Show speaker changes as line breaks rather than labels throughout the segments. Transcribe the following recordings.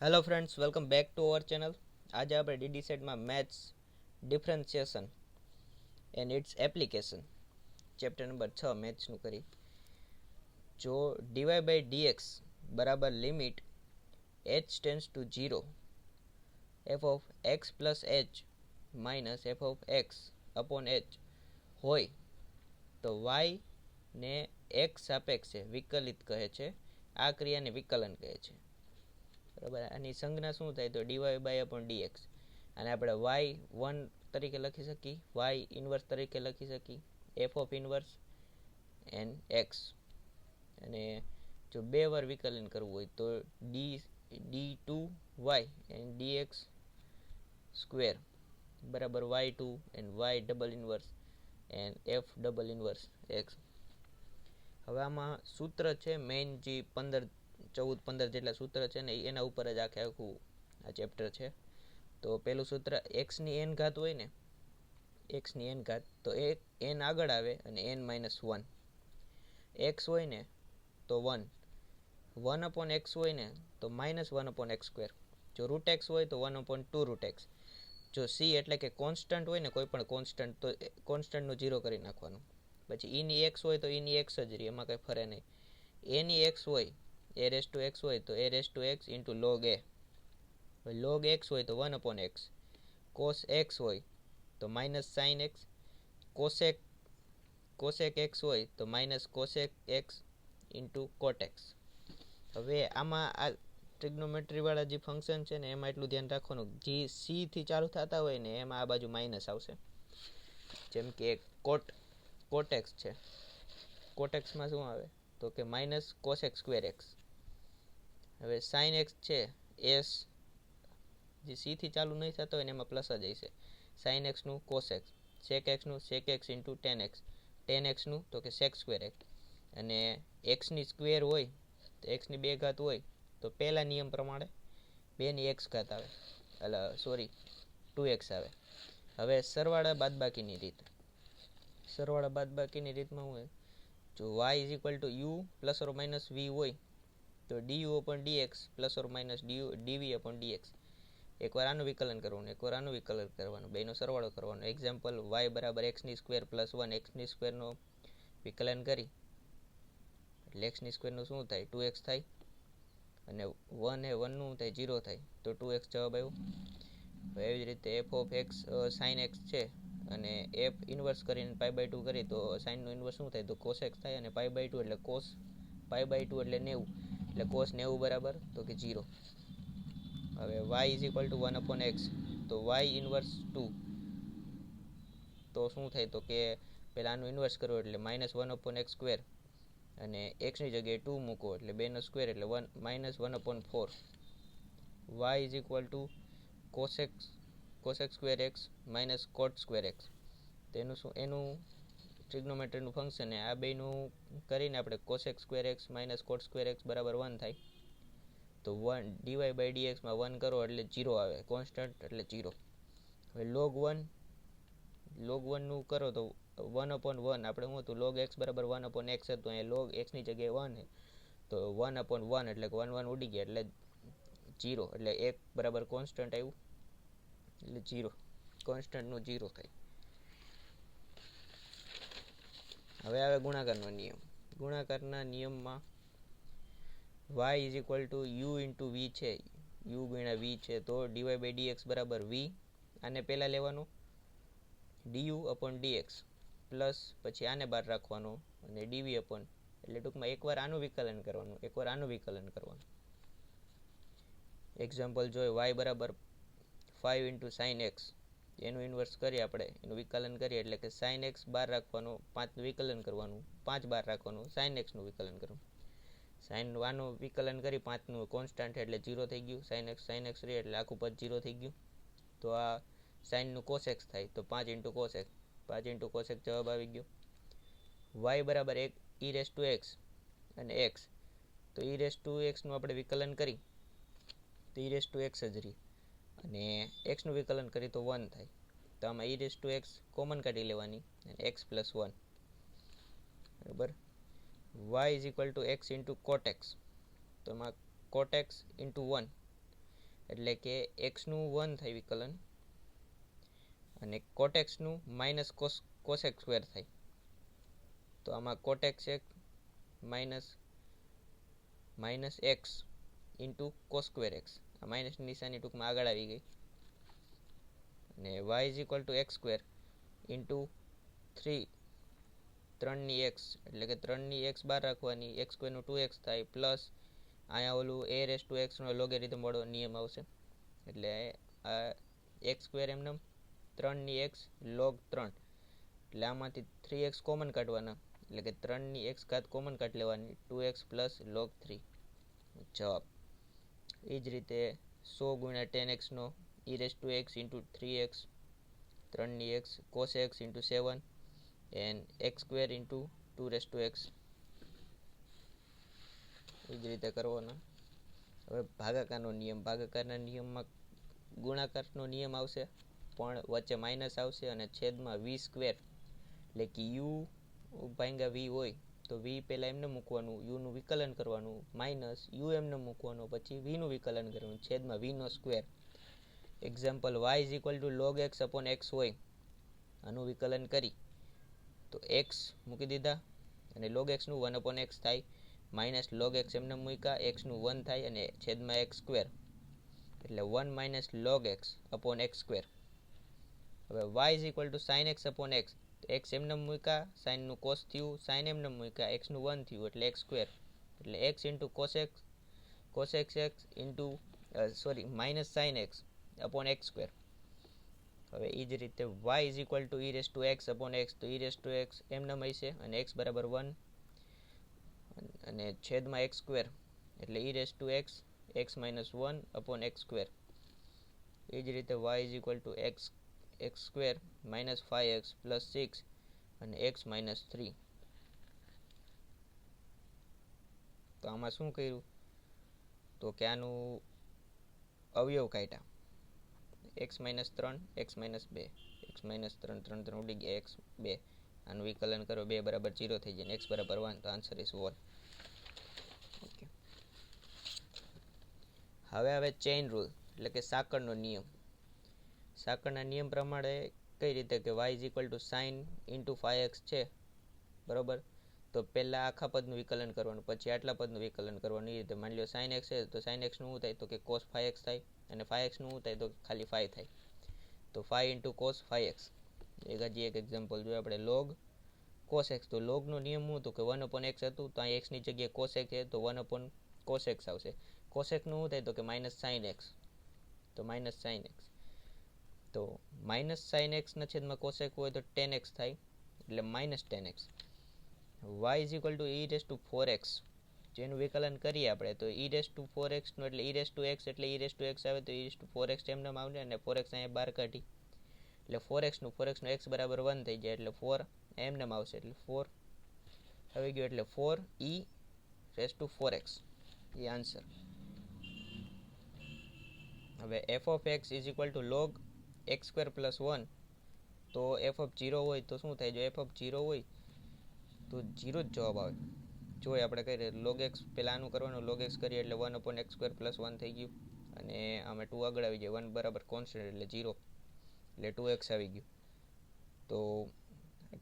Hello friends, welcome back to our channel. આજે આપણે DD સેટમાં maths differentiation and its application chapter number 6 મેથ્સનું કરી. જો ડીવાય બાય ડીએક્સ બરાબર limit h tends to 0 f of x plus h minus f of x upon h હોય તો Y ને એક્સ સાપેક્ષે વિકલિત કહે છે. આ ક્રિયાને વિકલન કહે છે. બરાબર. આની સંજ્ઞા શું થાય તો ડીવાય બાય અપોન ડીએક્સ. અને આપણે વાય 1 તરીકે લખી શકીએ, વાય ઇન્વર્સ તરીકે લખી શકીએ, F of inverse and x. અને જો બે વાર વિકલન કરવું હોય તો d2y એન્ડ dx સ્ક્વેર બરાબર y2 and y double inverse and F double inverse x. હવે આમાં સૂત્ર છે મેઇન જે 14-15 જેટલા સૂત્ર છે ને એના ઉપર જ આખું આ ચેપ્ટર છે. તો પેલું સૂત્ર એક્સની એન ઘાત હોય ને, એક્સની એન ઘાત તો એક એન આગળ આવે અને એન -1. એક્સ હોય ને તો 1 અપોન એક્સ હોય ને તો -1 અપોન એક્સ સ્ક્વેર. જો રૂટ એક્સ હોય તો 1/2 રૂટ એક્સ. જો સી એટલે કે કોન્સ્ટન્ટ હોય ને કોઈ પણ કોન્સ્ટન્ટ તો કોન્સ્ટન્ટનું 0 કરી નાખવાનું. પછી ઈની એક્સ હોય તો ઈની એક્સ જ રહી, એમાં કંઈ ફરે નહીં. એની એક્સ હોય એ રેસ ટુ એક્સ હોય તો a raise to x into log a. Log x હોય તો 1/x. કોસ એક્સ હોય તો minus sine x. Cosec x હોય તો minus cosec x into cot x. હવે આમાં આ ટ્રિગ્નોમેટ્રીવાળા જે ફંક્શન છે ને એમાં એટલું ધ્યાન રાખવાનું, જે સીથી ચાલુ થતા હોય ને એમાં આ બાજુ માઇનસ આવશે. જેમ કે કોટેક્સ છે, કોટેક્સમાં શું આવે તો કે માઇનસ કોસેક સ્ક્વેર એક્સ. હવે સાઇન એક્સ છે એસ જે સીથી ચાલુ નહીં થતો હોય ને એમાં પ્લસ જ આવશે. સાઇન એક્સનું કોસ એક્સ, સેક એક્સનું sec x into tan x, tan એક્સનું તો કે સેક સ્ક્વેર એક્સ. અને એક્સની સ્ક્વેર હોય તો એક્સની 2 ઘાત હોય તો પહેલા નિયમ પ્રમાણે 2ની એક્સ ઘાત આવે, એટલે સોરી 2x આવે. હવે સરવાળા બાદબાકીની રીતમાં હું જો y is equal to u plus or minus v હોય તો du upon dx plus or minus dv upon dx. એકવાર આનું વિકલન કરવાનું, એકવાર આનું વિકલન કરવાનું, બેનો સરવાળો કરવાનો. એક્ઝામ્પલ y બરાબર એક્સની સ્ક્વેર પ્લસ 1 એક્સની સ્ક્વેરનો વિકલન કરી એટલે એક્સની સ્ક્વેરનું શું થાય 2x થાય અને 1 એ 1નું થાય 0 થાય તો 2x જવાબ આવ્યો. એવી જ રીતે F of x sine x છે અને એફ ઇન્વર્સ કરીને π/2 કરી તો સાઇનનું ઇન્વર્સ શું થાય તો કોસ એક્સ થાય અને π/2 એટલે કોસ π/2 એટલે 90 એટલે કોસ 90 બરાબર તો કે 0. હવે y is equal two 1 upon x તો y ઇન્વર્સ 2 તો શું થાય તો કે પહેલાં આનું ઇન્વર્સ કરવું એટલે -1 અપોન એક્સ સ્ક્વેર અને એક્સની જગ્યાએ 2 મૂકો એટલે 2નો સ્ક્વેર એટલે -1/4. y is equal two cosec square x minus cot square x. તેનું શું એનું ટ્રિગ્નોમેટ્રીનું ફંક્શન આ બેનું કરીને આપણે cosec square x minus cot square x બરાબર 1 થાય. તો 1 ડીવાય બાય ડીએક્સમાં 1 કરો એટલે 0 આવે, કોન્સ્ટન્ટ એટલે 0. હવે લોગ 1નું કરો તો 1/1 આપણે શું હતું લોગ એક્સ બરાબર 1/x હતું, અહીંયા લોગ એક્સની જગ્યાએ 1 તો 1/1 એટલે 1 ઉડી ગયા એટલે 0 એટલે 1 બરાબર કોન્સ્ટન્ટ આવ્યું એટલે 0, કોન્સ્ટન્ટનું 0 થાય. હવે આવે ગુણાકારનો નિયમ. ગુણાકારના નિયમમાં y is equal to u into v છે, યુ ગુણ્યા વી છે તો ડીવાય બાય ડીએક્સ બરાબર વી. આને પહેલાં લેવાનું du અપોન dx પ્લસ પછી આને બહાર રાખવાનું અને dv અપોન એટલે ટૂંકમાં એકવાર આનું વિકલન કરવાનું, એકવાર આનું વિકલન કરવાનું. એક્ઝામ્પલ જોઈએ y બરાબર 5 ઇન્ટુ સાઇન એક્સ એનું ઇન્વર્સ કરીએ આપણે, એનું વિકલન કરીએ એટલે કે સાઇન એક્સ બહાર રાખવાનું, 5નું વિકલન કરવાનું, 5 બહાર રાખવાનું, સાઇન એક્સનું વિકલન કરવાનું. સાઇન આનું વિકલન કરી 5નું કોન્સ્ટન્ટ એટલે 0 થઈ ગયું. સાઇન એક્સ રહી એટલે આખું પદ 0 થઈ ગયું. તો આ સાઇનનું કોસ એક્સ થાય તો 5 into cos x, 5 into cos x જવાબ આવી ગયો. y બરાબર ઈ રેસ ટુ એક્સ અને એક્સ તો ઈ રેસ ટુ એક્સનું આપણે વિકલન કરી તો ઈ રેસ ટુ એક્સ જ રહી અને એક્સનું વિકલન કરી તો 1 થાય. તો આમાં ઈ રેસ ટુ એક્સ કોમન કાઢી લેવાની અને એક્સ પ્લસ 1 બરાબર. y is equal to x into cot x તો એમાં કોટ એક્સ ઇન્ટુ 1 એટલે કે એક્સનું 1 થાય વિકલન અને કોટ એક્સનું માઇનસ કોસેક સ્ક્વેર થાય. તો આમાં કોટ એક્સ એક minus x into cos square x. આ માઇનસની નિશાની ટૂંકમાં આગળ આવી ગઈ. અને y is equal to x square into 3ની એક્સ, એટલે કે 3ની એક્સ બહાર રાખવાની, એક્સ સ્ક્વેરનું 2x થાય, પ્લસ અહીંયા ઓલું a રેસ ટુ એક્સનો લોગેરિધમ વાળો નિયમ આવશે. એટલે આ એક્સ સ્ક્વેર એમને 3ની એક્સ log 3, એટલે આમાંથી 3x કોમન કાઢવાના, એટલે કે 3ની એક્સ ઘાત કોમન કાઢી લેવાની, 2x પ્લસ log 3 જવાબ. એ જ રીતે 100 ગુણ્યા 10x નો e raise to x into 3x, 3ની x cos x into 7 and x square into 2 raise to x. એ જ રીતે કરવાના. હવે ભાગાકારનો નિયમ. ભાગાકારના નિયમમાં ગુણાકારનો નિયમ આવશે પણ વચ્ચે માઇનસ આવશે અને છેદમાં વી સ્ક્વેર, એટલે કે યુ ભાંગ્યા વી હોય તો વી પહેલાં એમને મૂકવાનું, યુનું વિકલન કરવાનું, માઇનસ યુ એમને મૂકવાનું, પછી વીનું વિકલન કરવાનું, છેદમાં વીનો square. Example y is equal to log x upon x હોય, આનું વિકલન કરી તો એક્સ મૂકી દીધા અને લોગ એક્સનું 1 અપોન એક્સ થાય, માઇનસ લોગ એક્સ એમને મૂક્યા, એક્સનું 1 થાય અને છેદમાં એક્સ સ્ક્વેર, એટલે 1 minus log x upon x square. હવે y is equal to sine x upon x, x એમને મૂક્યા, સાઇનનું કોસ થયું, સાઇન એમને મૂક્યા, એક્સનું 1 થયું એટલે એક્સ સ્ક્વેર, એટલે x into cos x into minus sine x upon x square. હવે એ જ રીતે y is equal to e raise to x upon x, તો ઈ રેસ ટુ એક્સ એમને હશે અને એક્સ બરાબર 1 અને છેદમાં એક્સ સ્ક્વેર, એટલે e raise to x x minus 1 upon x square. એ જ રીતે y is equal to x square minus 5x plus 6 અને એક્સ માઇનસ 3. તો આમાં શું કર્યું તો કે આનું અવયવ કાઢ્યા, x minus 3, x minus 2, x minus 3, 3 3 ઉડી ગયા, એક્સ 2, આનું વિકલન કરો 2 બરાબર 0 થઈ જાય, એક્સ બરાબર 1, તો આન્સર ઇઝ 1. ઓકે. હવે ચેઇન રૂલ, એટલે કે સાંકળનો નિયમ. સાંકળના નિયમ પ્રમાણે કઈ રીતે કે y is equal to sine into 5x છે, બરાબર? તો પહેલાં આખા પદનું વિકલન કરવાનું, પછી આટલા પદનું વિકલન કરવાનું. એ રીતે માની લો સાઇન એક્સ છે તો સાઇન એક્સનું શું થાય તો કે કોસ 5x થાય, અને 5xનું શું થાય તો ખાલી 5 થાય, તો 5 ઇન્ટુ કોસ 5x. હજી એક એક્ઝામ્પલ જોઈએ આપણે, લોગ કોસ એક્સ. તો લોગનો નિયમ શું હતું કે 1 અપોન એક્સ હતું, તો અહીં એક્સની જગ્યાએ કોસ એક્સ છે તો 1 અપોન કોસ એક્સ આવશે. કોસ એક્સનું શું થાય તો કે માઇનસ સાઇન એક્સ, તો માઇનસ સાઇન એક્સ. તો માઇનસ સાઇન એક્સના છેદમાં કોસેક હોય તો 10x થાય, એટલે minus 10x. Y is equal to e raise to 4x, જેનું વિકલન કરીએ આપણે તો ઈ રેસ ટુ 4xનું એટલે ઈ રેસ ટુ એક્સ, એટલે ઈ રેસ ટુ એક્સ આવે તો ઈ રેસ ટુ 4x એમને આવશે અને 4x અહીંયા બહાર કાઢી, એટલે 4xનું x બરાબર 1 થઈ જાય, એટલે 4 એમને આવશે, એટલે 4 આવી ગયો, એટલે 4 ઈ રેસ ટુ 4x એ આન્સર. હવે f of x is equal to log x square plus 1, તો એફ ઓફ 0 હોય તો શું થાય, જો એફ ઓફ 0 હોય તો 0 જ જવાબ આવે. જો આપણે કહીએ લોગ એક્સ, પહેલાં આનું કરવાનું, લોગ એક્સ કરીએ એટલે 1 અપોન એક્સ સ્ક્વેર પ્લસ 1 થઈ ગયું, અને આમાં 2 આગળ આવી જાય, 1 બરાબર કોન્સ્ટન્ટ એટલે 0, એટલે 2x આવી ગયું. તો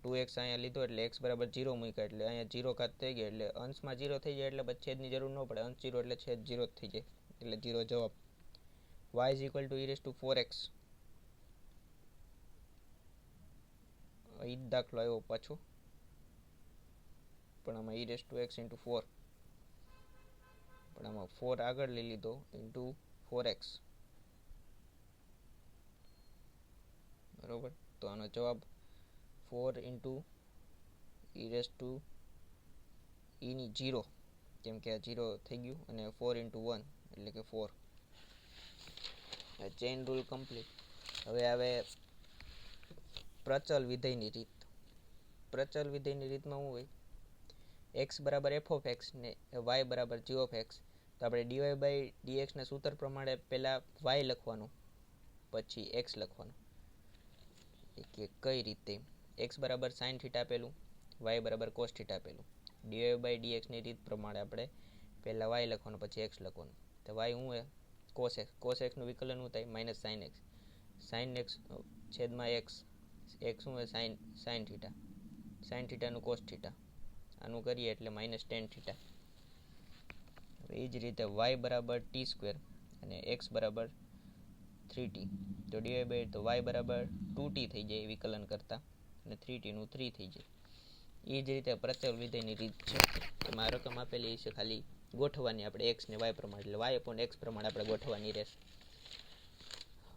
2x અહીંયા લીધો એટલે x બરાબર 0 મૂક્યા, એટલે અહીંયા 0 ઘાત થઈ ગયો, એટલે અંશમાં 0 થઈ જાય એટલે પછી છેદની જરૂર ન પડે, અંશ 0 એટલે છેદ 0 જ થઈ જાય, એટલે 0 જવાબ. y is equal to e raised to 4x. એ દાખલો આવ્યો પાછો, પણ આમાં e raised to x into 4, પણ આમાં 4 આગળ લઈ લીધો into 4x, બરોબર? તો આનો જવાબ 4 into e raised to e ની 0, કેમ કે આ 0 થઈ ગયું, અને 4 into 1 એટલે કે 4. Chain rule complete. હવે આવે પ્રચલ વિધેયની રીત. પ્રચલ વિધેયની રીતમાં શું હોય, x બરાબર f of x ને y બરાબર g of x, તો આપણે dy બાય dxના સૂત્ર પ્રમાણે પહેલાં y લખવાનું, પછી x લખવાનું. કે કઈ રીતે, x બરાબર સાઇન થીટા આપેલું, y બરાબર કોસ થીટા આપેલું. dy બાય dxની રીત પ્રમાણે આપણે પહેલાં y લખવાનું, પછી x લખવાનું. તો y શું છે cos x નું વિકલન શું થાય માઇનસ સાઇન એક્સ છેદમાં એક્સ શું હોય સાઇન થીટાનું કોસ થીટા આનું કરીએ એટલે માઇનસ ટેન થીટા. એ જ રીતે y બરાબર ટી સ્ક્વેર અને એક્સ બરાબર 3t તો ડિવાઈડ બાય તો y બરાબર 2t થઈ જાય વિકલન કરતા અને 3t નું 3 થઈ જાય. એ જ રીતે પ્રત્યેક વિધેયની રીત છે. એમાં રકમ આપેલી છે ખાલી ગોઠવવાની આપણે x ને y પ્રમાણે એટલે y upon x પ્રમાણે આપણે ગોઠવવાની રહેશે.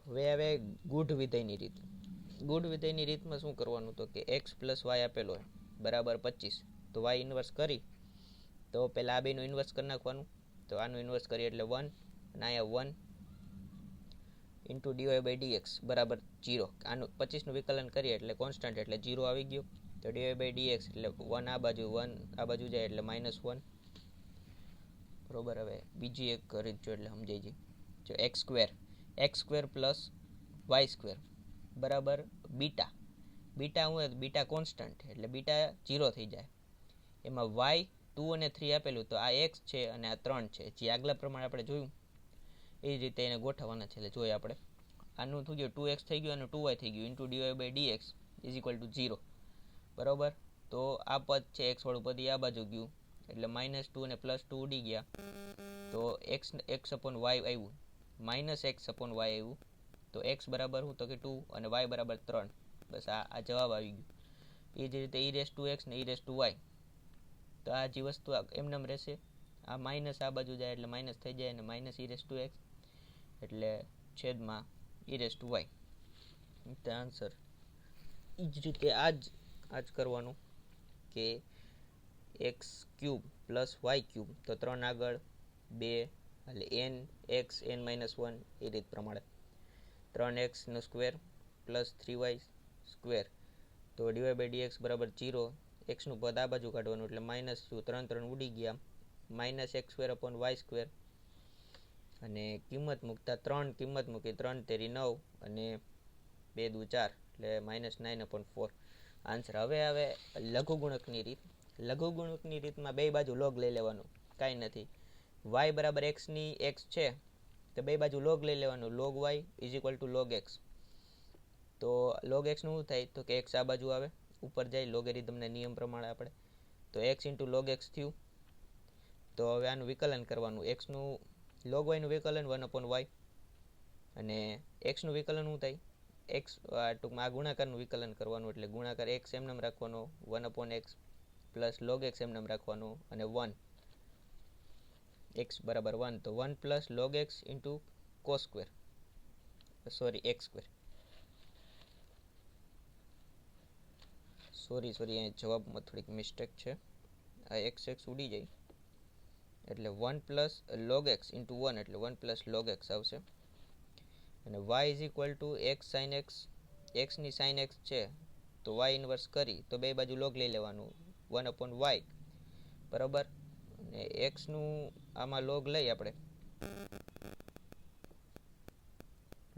હવે ગૂઢ વિધેયની રીત. ગૂઢ વિધેયની રીતમાં શું કરવાનું તો કે x પ્લસ y આપેલો હોય બરાબર 25 તો y ઇન્વર્સ કરી તો પહેલાં આ બેનું ઇન્વર્સ કરી નાખવાનું. તો આનું ઇન્વર્સ કરીએ એટલે 1 અને અહીંયા 1 ઇન્ટુ ડીવાય બાય ડીએક્સ બરાબર 0. આનું 25નું વિકલન કરીએ એટલે કોન્સ્ટન્ટ એટલે 0 આવી ગયો. તો ડીવાય બાય ડીએક્સ એટલે 1 આ બાજુ જાય એટલે -1 બરોબર. હવે બીજી એક રીત જો એટલે સમજાઈ જાય. જો x square plus y square બરાબર બીટા શું હોય બીટા કોન્સ્ટન્ટ એટલે બીટા 0 થઈ જાય. એમાં વાય 2 અને 3 આપેલું તો આ x છે અને આ 3 છે જે આગલા પ્રમાણે આપણે જોયું એ જ રીતે એને ગોઠવવાના છે. એટલે જોઈએ આપણે આનું શું ગયું 2x થઈ ગયું અને 2y થઈ ગયું into d y by d x is equal to 0 બરાબર. તો આ પદ છે x વાળું પદ આ બાજુ ગયું એટલે -2 અને +2 ઉડી ગયા તો x upon y આવ્યું -x upon y આવ્યું. તો x બરાબર શું તો કે 2 અને y બરાબર 3. બસ આ જવાબ આવી ગયો. એ જ રીતે e⁻x ને e⁻y તો આ જે વસ્તુ એમને રહેશે. આ માઇનસ આ બાજુ જાય એટલે માઇનસ થઈ જાય અને -e⁻x એટલે છેદમાં e⁻y તો આન્સર. એ જ રીતે આ જ કરવાનું કે x³ પ્લસ y³ તો 3 આગળ 2 એટલે n(x(n-1) એ રીત પ્રમાણે 3x² પ્લસ 3y² તો ડીવાય બાય ડીએક્સ બરાબર 0. એક્સનું પદ આ બાજુ કાઢવાનું એટલે માઇનસ 3 ઉડી ગયા -x² upon y² અને કિંમત મૂકતા 3 કિંમત મૂકી 3 તેરી 9 અને 2 દુ 4 એટલે -9/4 આન્સર. હવે લઘુગુણકની રીત. લઘુગુણકની રીતમાં બે બાજુ લોગ લઈ લેવાનું કાંઈ નથી. y બરાબર xની x છે તો બે બાજુ લોગ લઈ લેવાનું log y is equal two log x. તો log x નું શું થાય તો કે x આ બાજુ આવે ઉપર જાય લોગેરિધમના નિયમ પ્રમાણે આપણે તો x ઇન્ટુ log x થયું. તો હવે આનું વિકલન કરવાનું xનું log y નું વિકલન 1/y અને xનું વિકલન શું થાય x ટૂંકમાં આ ગુણાકારનું વિકલન કરવાનું એટલે ગુણાકાર x એમને રાખવાનો 1/x પ્લસ log x એમને રાખવાનું અને 1 x બરાબર 1 તો 1 plus log x into cos square x². Sorry અહીંયા જવાબમાં થોડીક મિસ્ટેક છે. આ x ઉડી જાય એટલે 1 પ્લસ log x ઇન્ટુ 1 એટલે 1 પ્લસ log x આવશે અને y is equal two x sin x. xની sin x છે તો y ઇન્વર્સ કરી તો બે બાજુ log લઈ લેવાનું 1/y બરાબર. અને xનું આમાં log લઈ આપણે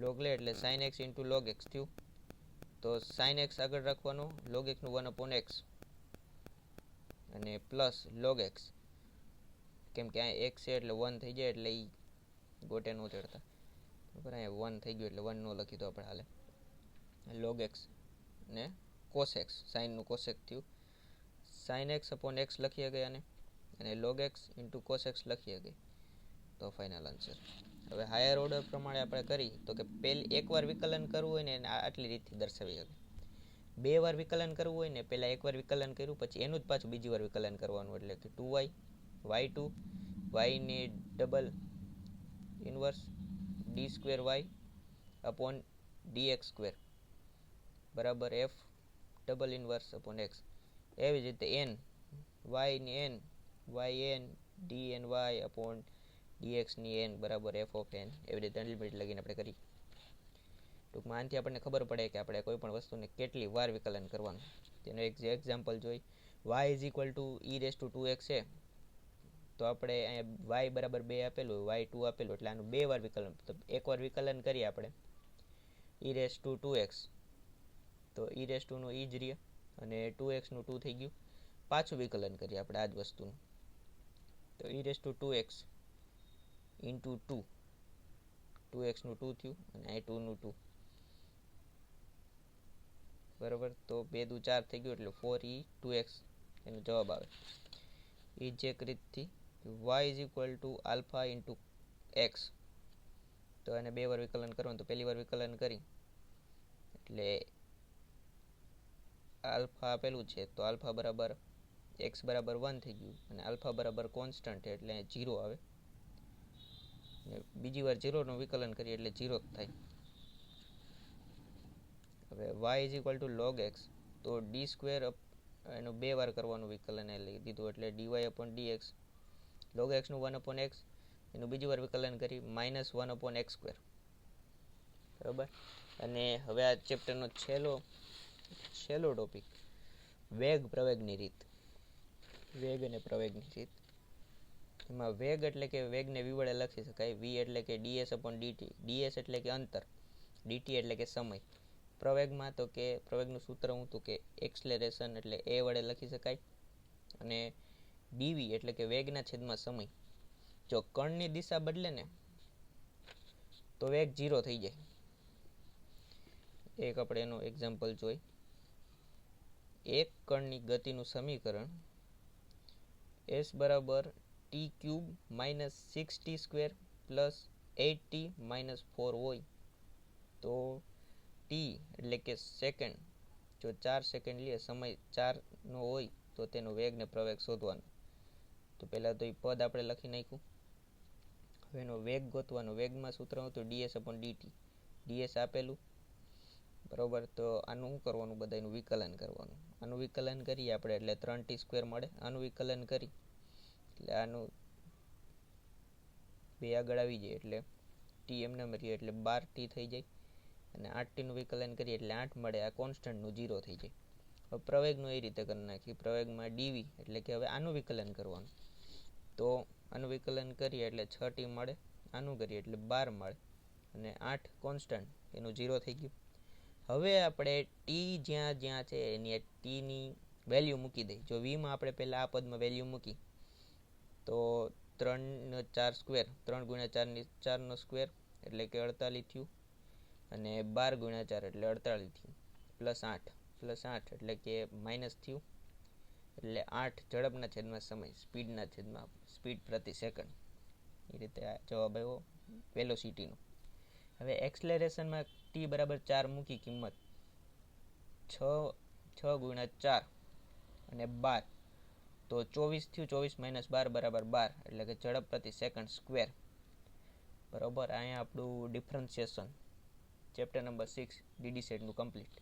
log લે એટલે sin x into log x થયું. તો sin x આગળ રાખવાનું log x નું 1/x અને પ્લસ log x કેમ કે આ x છે એટલે 1 થઈ જાય એટલે એ ગોટે ન ચડતા બરાબર. અહીંયા 1 થઈ ગયું એટલે 1 નો લખી દો આપણે હાલે log x ને cos x sin નું cos x થયું. sin x upon x લખીએ ગયા અને log x into cos x લખીએ ગઈ તો ફાઇનલ આન્સર. હવે હાયર ઓર્ડર પ્રમાણે આપણે કરી તો કે એકવાર વિકલન કરવું હોય ને આટલી રીતથી દર્શાવી શકે. બે વાર વિકલન કરવું હોય ને પહેલાં એકવાર વિકલન કર્યું પછી એનું જ પાછું બીજી વાર વિકલન કરવાનું એટલે કે 2y y2 y ની double inverse d²y upon dx² બરાબર f double inverse upon x. એવી જ રીતે n y ની n yn dny upon dx ની n બરાબર f ઓફ n એવી રીતે અનલિમિટેડ લગીને આપણે કરી. ટૂંકમાં આનાથી આપણને ખબર પડે કે આપણે કોઈ પણ વસ્તુને કેટલી વાર વિકલન કરવાનું. તેનું એક એક્ઝામ્પલ જોઈ y is equal two e⁻2x છે તો આપણે અહીંયા y બરાબર 2 આપેલું y2 આપેલું એટલે આનું બે વાર વિકલન એકવાર વિકલન કરીએ આપણે e⁻2x તો e⁻2 નું e જ રહે અને 2x નું 2 થઈ ગયું. પાછું વિકલન કરીએ આપણે આ જ વસ્તુનું તો e⁻2x ઇન્ટુ 2 2xનું 2 થયું અને અહીં 2નું 2 બરાબર. તો 2 દુ 4 થઈ ગયું એટલે 4e 2x એનો જવાબ આવે. એ જ એક રીતથી y is equal to alpha into x, તો એને 2 વાર વિકલન કરવાનું. તો પહેલી વાર વિકલન કરી એટલે આલ્ફા આપેલું છે તો આલ્ફા બરાબર એક્સ બરાબર 1 થઈ ગયું અને આલ્ફા બરાબર કોન્સ્ટન્ટ એટલે 0 આવે. બીજી વાર 0નું વિકલન કરીએ એટલે 0 જ થાય. હવે y is equal to log x, તો ડી સ્ક્વેર એનું 2 વાર કરવાનું વિકલન એ લઈ દીધું એટલે dy અપોન dx. લોગ એક્સનું 1 અપોન એક્સ એનું બીજી વાર વિકલન કરી -1 અપોન એક્સ સ્ક્વેર. બરાબર. અને હવે આ ચેપ્ટરનો છેલ્લો ટોપિક વેગ પ્રવેગની રીત. વેગ અને પ્રવેગની રીત. એમાં વેગ એટલે કે વેગને v વડે લખી શકાય. v એટલે કે ds અપોન dt, ds એટલે કે અંતર, dt એટલે કે સમય. પ્રવેગમાં તો કે પ્રવેગનું સૂત્ર હું તો કે એક્સલેરેશન એટલે a વડે લખી શકાય અને dv એટલે કે વેગના છેદમાં સમય. જો કણની દિશા બદલે ને તો વેગ 0 થઈ જાય. એક આપણે એનો એક્ઝામ્પલ જોઈ. એક કણની ગતિનું સમીકરણ s બરાબર t cube minus 6t square plus 8t minus 4 હોય તો t એટલે કે સેકન્ડ, જો 4 સેકન્ડ લે સમય 4 નો હોય તો તેનો વેગ ને પ્રવેગ શોધવાનો. તો પહેલાં તો એ પદ આપણે લખી નાખ્યું. હવે એનો વેગ ગોતવાનો. વેગમાં સૂત્ર હતું ds અપોન dt. ds આપેલું બરાબર. તો આનું શું કરવાનું, બધાનું વિકલન કરવાનું. આનું વિકલન કરીએ આપણે એટલે 3t સ્ક્વેર મળે. આનું વિકલન કરી એટલે આનું 2 આગળ આવી જાય એટલે t એમને મળીએ એટલે 12t થઈ જાય અને 8tનું વિકલન કરીએ એટલે 8 મળે. આ કોન્સ્ટન્ટનું 0 થઈ જાય. હવે પ્રવેગનું એ રીતે કરી નાખીએ. પ્રવેગમાં dv એટલે કે હવે આનું વિકલન કરવાનું. તો આનું વિકલન કરીએ એટલે 6t મળે. આનું કરીએ એટલે 12 મળે અને 8 કોન્સ્ટન્ટ એનું 0 થઈ ગયું. હવે આપણે t જ્યાં જ્યાં છે એની tની વેલ્યુ મૂકી દઈએ. જો vમાં આપણે પહેલાં આ પદમાં વેલ્યુ મૂકી તો 3 4 સ્ક્વેર, 3 ગુણ્યા 4નો સ્ક્વેર એટલે કે 48 થયું અને 12 ગુણ્યા 4 એટલે 48 થયું પ્લસ 8 એટલે કે માઇનસ થયું એટલે 8 ઝડપના છેદમાં સમય, સ્પીડના છેદમાં સ્પીડ પ્રતિ સેકન્ડ. એ રીતે આ જવાબ આવ્યો વેલોસિટીનો. હવે એક્સલેરેશનમાં t બરાબર 4 મૂકી કિંમત 6 ગુણ્યા 4 અને 12 તો 24 થયું. 24 માઇનસ 12 બરાબર 12 એટલે કે ઝડપ પ્રતિ સેકન્ડ સ્ક્વેર. બરાબર. અહીંયા આપણું ડિફરન્શિએશન ચેપ્ટર નંબર 6 ડીડી સેટનું કમ્પ્લીટ.